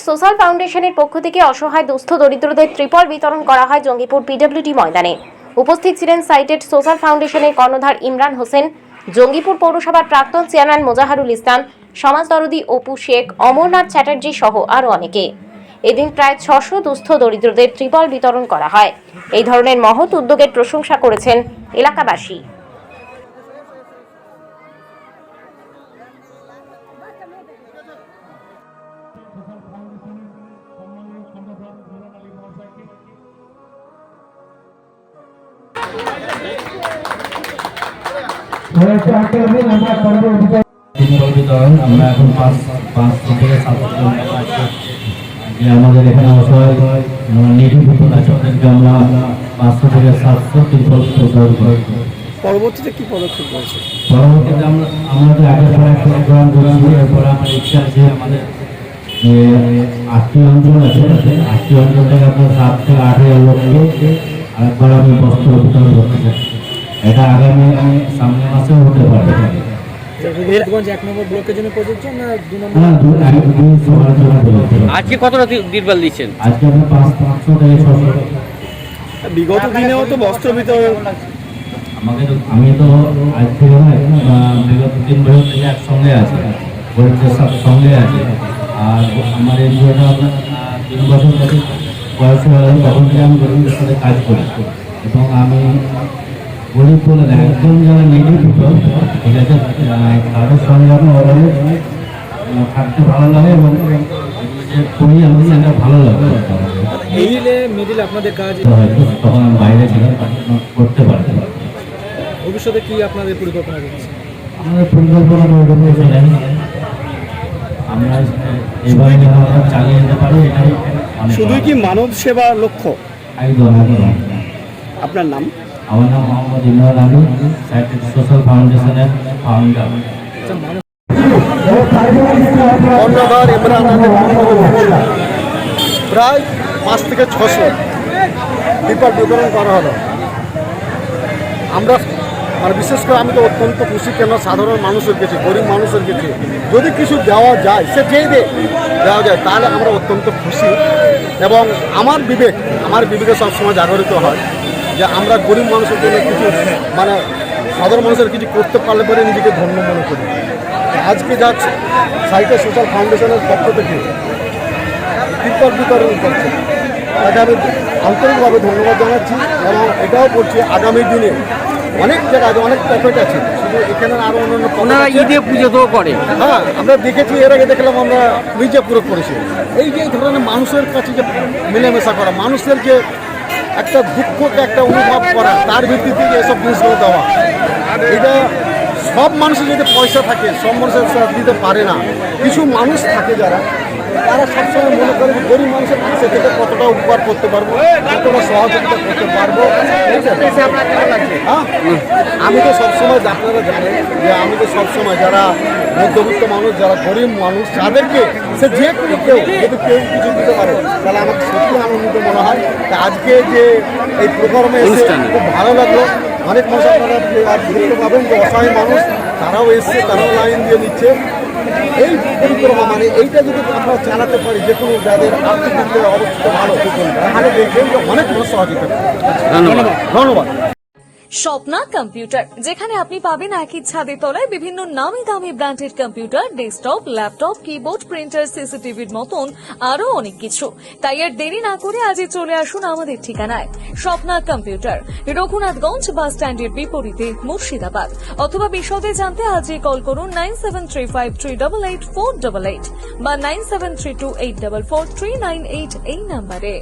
Social ফাউন্ডেশনের পক্ষ থেকে অসহায় দুস্থ দরিদ্রদের ত্রিপল বিতরণ করা হয় জঙ্গিপুর পিডব্লিউডি ময়দানে। উপস্থিত ছিলেন সাইটেড সোশ্যাল ফাউন্ডেশনের কর্ণধার ইমরান হোসেন, জঙ্গিপুর পৌরসভার প্রাক্তন চেয়ারম্যান মোজাহারুল ইসলাম, সমাজদরদী অপু শেখ, অমরনাথ চ্যাটার্জি সহ আরও অনেকে। এদিন প্রায় 600 দুস্থ দরিদ্রদের ত্রিপল বিতরণ করা হয়। এই ধরনের মহৎ উদ্যোগের প্রশংসা করেছেন এলাকাবাসী। আমরা এখন পাঁচ থেকে 7 আমাদের এখানে অসহায় নিরীহ আছে, ওদেরকে আমরা 500 থেকে 700 ত্রিপল প্রদান করি। পরবর্তীতে কি পদক্ষেপ রয়েছে? পরবর্তীতে আমাদের আগে পরে প্রোগ্রাম করেছি, এরপরে আমার ইচ্ছা আছে আমাদের যে 8টি অঞ্চল আছে, 8টি অঞ্চল থেকে আপনার 7 থেকে 8,000 লোককে আরেকবার আমি বস্ত্র বিতরণ করতে চাই। এটা আগামী সামনে মাসেও হতে পারে। এক নম্বর ব্লকের জন্য প্রযোজ্য না 2 নম্বর? আজকে কতটা ত্রিপল দিচ্ছেন? আজকে আমরা 500 থেকে 600। বিগত দিনেও তো বস্ত্র বিতরণ আমি তো আজ থেকে নয়, বিগত 3 বছর থেকে একসঙ্গে আছি, গরিবদের সঙ্গে আছে। আর আমার এনজিওটা আপনার 3 বছর থেকে বয়স হয়ে গেল, তখন থেকে আমি গরিবদের সাথে কাজ করি। এবং আমি গরিব বলে না, একদম যারা নিরীহ পিপল, ঠিক আছে, তাদের সঙ্গে আমি অলওয়েজ থাকতে ভালো লাগে এবং করি আমি সেটা ভালো লাগে। মিডিল আপনাদের কাজ হয়তো তখন আমি বাইরে ছিলাম, করতে পারতাম। ভবিষ্যতে কি আপনাদের পরিকল্পনা রয়েছে? আমাদের পরিকল্পনা আমরা এভাবে চালিয়ে যেতে পারি, এটাই শুধুই কি মানব সেবা লক্ষ্য? একদম। আপনার নাম? আমার নাম মোহাম্মদ ইমরান আলী, সাইটেড সোশ্যাল ফাউন্ডেশনের ফাউন্ডার। কর্ণধার ইমরান আলী। প্রায় 5 থেকে 600 ত্রিপল বিতরণ করা হলো। আমরা বিশেষ করে আমি তো অত্যন্ত খুশি, কেন সাধারণ মানুষের কাছে, গরিব মানুষের কাছে যদি কিছু দেওয়া যায়, সে যেই দেওয়া যায়, তাহলে আমরা অত্যন্ত খুশি। এবং আমার বিবেকে সবসময় জাগরিত হয় যে আমরা গরিব মানুষের জন্য কিছু সাধারণ মানুষের কিছু করতে পারলে পরে নিজেকে ধন্য মনে করি। আজকে যা সাইটেড সোশ্যাল ফাউন্ডেশনের পক্ষ থেকে ত্রিপল বিতরণ করছে, তাকে আমি আন্তরিকভাবে ধন্যবাদ জানাচ্ছি। এবং এটাও বলছি আগামী দিনে অনেক জায়গায় অনেক প্যাকেট আছে, শুধু এখানে আরও অন্যান্য ঈদে পুজো তো করে। হ্যাঁ, আমরা দেখেছি, এর আগে দেখলাম আমরা মির্জাপুরে করেছি। এই যে ধরনের মানুষের কাছে যে মিলেমিশা করা, মানুষের যে একটা দুঃখকে একটা অনুভব করা, তার ভিত্তিতে এসব জিনিসগুলো দেওয়া, এটা সব মানুষের যদি পয়সা থাকে সব মানুষের দিতে পারে না। কিছু মানুষ থাকে যারা তারা সবসময় মনে করে যে গরিব মানুষের কাছে থেকে কতটা উপকার করতে পারবো, কতটা সহযোগিতা করতে পারবো। হ্যাঁ, আমি তো সবসময়, আপনারা জানেন যে আমি তো সবসময় যারা মধ্যবিত্ত মানুষ, যারা গরিব মানুষ, যাদেরকে সে যে কোনো কেউ যদি কেউ কিছু দিতে পারে, তাহলে আমাকে সত্যি আনন্দিত মনে হয়। তা আজকে যে এই প্রোগ্রামে এসে খুব ভালো লাগলো। অনেক মানুষ আপনারা দেখতে পাবেন যে অসহায় মানুষ, তারাও এসছে, তারাও লাইন দিয়ে নিচ্ছে। এই পরিক্রমা এইটা যদি আমরা চালাতে পারি, যে কোনো যাদের আর্থিক দিক থেকে অবস্থা ভালো, তাহলে দেখবেন যে অনেক মানুষ সহযোগিতা করবে। ধন্যবাদ। স্বপ্না কম্পিউটার, যেখানে আপনি পাবেন একই ছাদের তলায় বিভিন্ন নামি দামি branded computer, desktop, laptop, keyboard, printer, সিসিটিভির মতন আরো অনেক কিছু। তাই আর দেরি না করে আজই চলে আসুন আমাদের ঠিকানায়। স্বপ্না কম্পিউটার, রঘুনাথগঞ্জ বাস স্ট্যান্ডের বিপরীতে, মুর্শিদাবাদ। অথবা বিশদে জানতে আজই কল করুন 9735388488 বা 9732844398 এই নম্বরে।